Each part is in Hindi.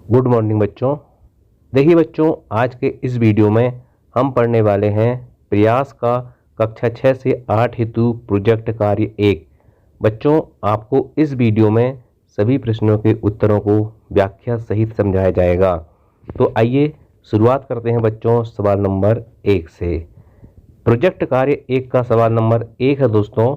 गुड मॉर्निंग बच्चों। देखिए बच्चों, आज के इस वीडियो में हम पढ़ने वाले हैं प्रयास का कक्षा 6 से 8 हेतु प्रोजेक्ट कार्य 1। बच्चों, आपको इस वीडियो में सभी प्रश्नों के उत्तरों को व्याख्या सहित समझाया जाएगा। तो आइए शुरुआत करते हैं बच्चों सवाल नंबर 1 से। प्रोजेक्ट कार्य 1 का सवाल नंबर 1 है दोस्तों।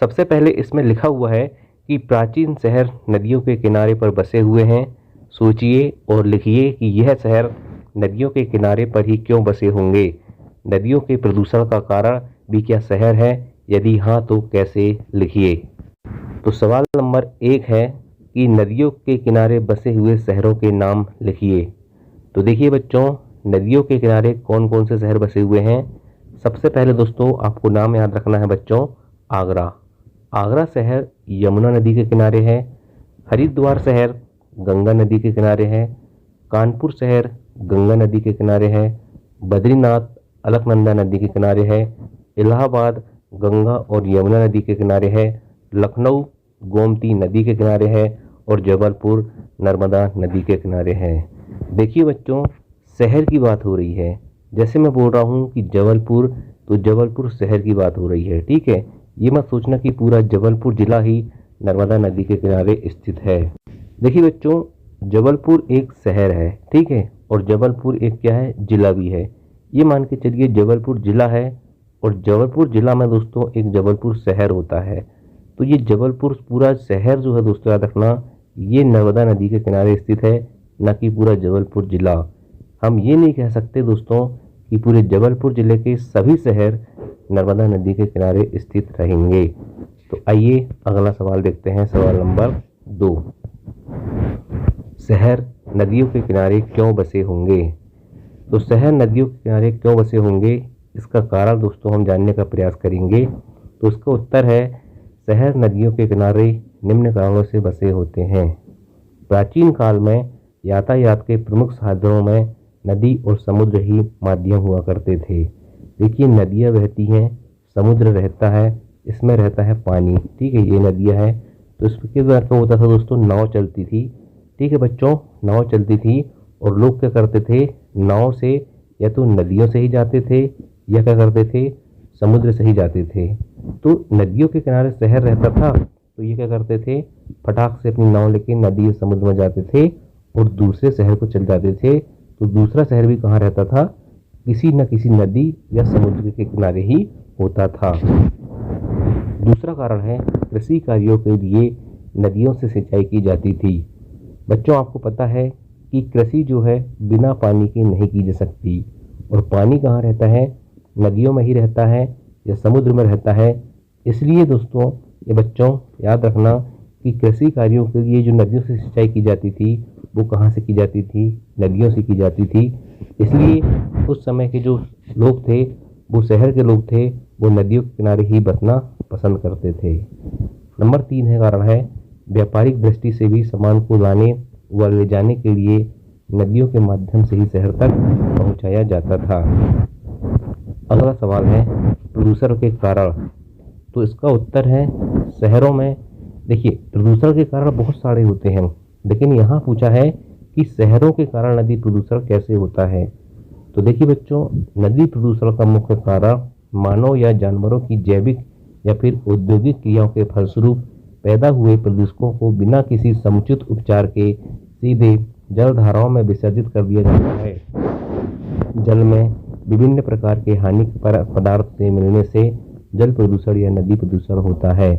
सबसे पहले इसमें लिखा हुआ है कि प्राचीन शहर नदियों के किनारे पर बसे हुए हैं। सोचिए और लिखिए कि यह शहर नदियों के किनारे पर ही क्यों बसे होंगे। नदियों के प्रदूषण का कारण भी क्या शहर है? यदि हाँ तो कैसे? लिखिए। तो सवाल नंबर 1 है कि नदियों के किनारे बसे हुए शहरों के नाम लिखिए। तो देखिए बच्चों, नदियों के किनारे कौन कौन से शहर बसे हुए हैं। सबसे पहले दोस्तों आपको नाम याद रखना है बच्चों, आगरा। आगरा शहर यमुना नदी के किनारे है। हरिद्वार शहर गंगा नदी के किनारे है। कानपुर शहर गंगा नदी के किनारे है। बद्रीनाथ अलकनंदा नदी के किनारे है। इलाहाबाद गंगा और यमुना नदी के किनारे है। लखनऊ गोमती नदी के किनारे है। और जबलपुर नर्मदा नदी के किनारे है। देखिए बच्चों, शहर की बात हो रही है। जैसे मैं बोल रहा हूँ कि जबलपुर, तो जबलपुर शहर की बात हो रही है, ठीक है। ये मत सोचना कि पूरा जबलपुर जिला ही नर्मदा नदी के किनारे स्थित है। देखिए बच्चों, जबलपुर एक शहर है, ठीक है, और जबलपुर एक क्या है, जिला भी है। ये मान के चलिए जबलपुर जिला है और जबलपुर जिला में दोस्तों एक जबलपुर शहर होता है। तो ये जबलपुर पूरा शहर जो है दोस्तों, याद रखना, ये नर्मदा नदी के किनारे स्थित है, न कि पूरा जबलपुर जिला। हम ये नहीं कह सकते दोस्तों कि पूरे जबलपुर जिले के सभी शहर नर्मदा नदी के किनारे स्थित रहेंगे। तो आइए अगला सवाल देखते हैं, सवाल नंबर 2। शहर नदियों के किनारे क्यों बसे होंगे? तो शहर नदियों के किनारे क्यों बसे होंगे, इसका कारण दोस्तों हम जानने का प्रयास करेंगे। तो इसका उत्तर है, शहर नदियों के किनारे निम्न कारणों से बसे होते हैं। प्राचीन काल में यातायात के प्रमुख साधनों में नदी और समुद्र ही माध्यम हुआ करते थे। देखिए, नदियाँ बहती हैं, समुद्र रहता है, इसमें रहता है पानी, ठीक है, ये नदियाँ हैं। तो इसके द्वारा क्या होता था दोस्तों, नाव चलती थी, ठीक है बच्चों, नाव चलती थी। और लोग क्या करते थे, नाव से या तो नदियों से ही जाते थे या क्या करते थे, समुद्र से ही जाते थे। तो नदियों के किनारे शहर रहता था, तो ये क्या करते थे, फटाक से अपनी नाव लेके नदी या समुद्र में जाते थे और दूसरे शहर को चल जाते थे। तो दूसरा शहर भी कहाँ रहता था, किसी न किसी नदी या समुद्र के किनारे ही होता था। दूसरा कारण है, कृषि कार्यों के लिए नदियों से सिंचाई की जाती थी। बच्चों, आपको पता है कि कृषि जो है बिना पानी के नहीं की जा सकती। और पानी कहाँ रहता है, नदियों में ही रहता है या समुद्र में रहता है। इसलिए दोस्तों ये बच्चों याद रखना कि कृषि कार्यों के लिए जो नदियों से सिंचाई की जाती थी, वो कहाँ से की जाती थी, नदियों से की जाती थी। इसलिए उस समय के जो लोग थे, वो शहर के लोग थे, वो नदियों के किनारे ही बसना पसंद करते थे। नंबर 3 है कारण है, व्यापारिक दृष्टि से भी सामान को लाने व ले जाने के लिए नदियों के माध्यम से ही शहर तक पहुंचाया जाता था। अगला सवाल है, प्रदूषण के कारण। तो इसका उत्तर है, शहरों में देखिए प्रदूषण के कारण बहुत सारे होते हैं, लेकिन यहाँ पूछा है कि शहरों के कारण नदी प्रदूषण कैसे होता है। तो देखिए बच्चों, नदी प्रदूषण का मुख्य कारण मानव या जानवरों की जैविक या फिर औद्योगिक क्रियाओं के फलस्वरूप पैदा हुए प्रदूषकों को बिना किसी समुचित उपचार के सीधे जल धाराओं में विसर्जित कर दिया जाता है। जल में विभिन्न प्रकार के हानिकारक पदार्थ से मिलने से जल प्रदूषण या नदी प्रदूषण होता है।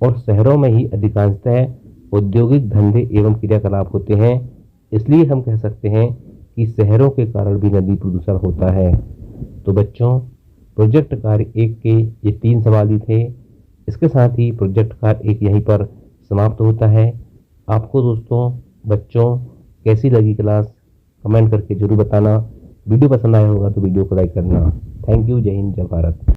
और शहरों में ही अधिकांशतः औद्योगिक धंधे एवं क्रियाकलाप होते हैं, इसलिए हम कह सकते हैं कि शहरों के कारण भी नदी प्रदूषण होता है। तो बच्चों, प्रोजेक्ट कार्य 1 के ये 3 सवाल ही थे। इसके साथ ही प्रोजेक्ट कार्य 1 यहीं पर समाप्त होता है। आपको दोस्तों बच्चों कैसी लगी क्लास, कमेंट करके जरूर बताना। वीडियो पसंद आया होगा तो वीडियो को लाइक करना। Thank you. जय हिंद, जय भारत।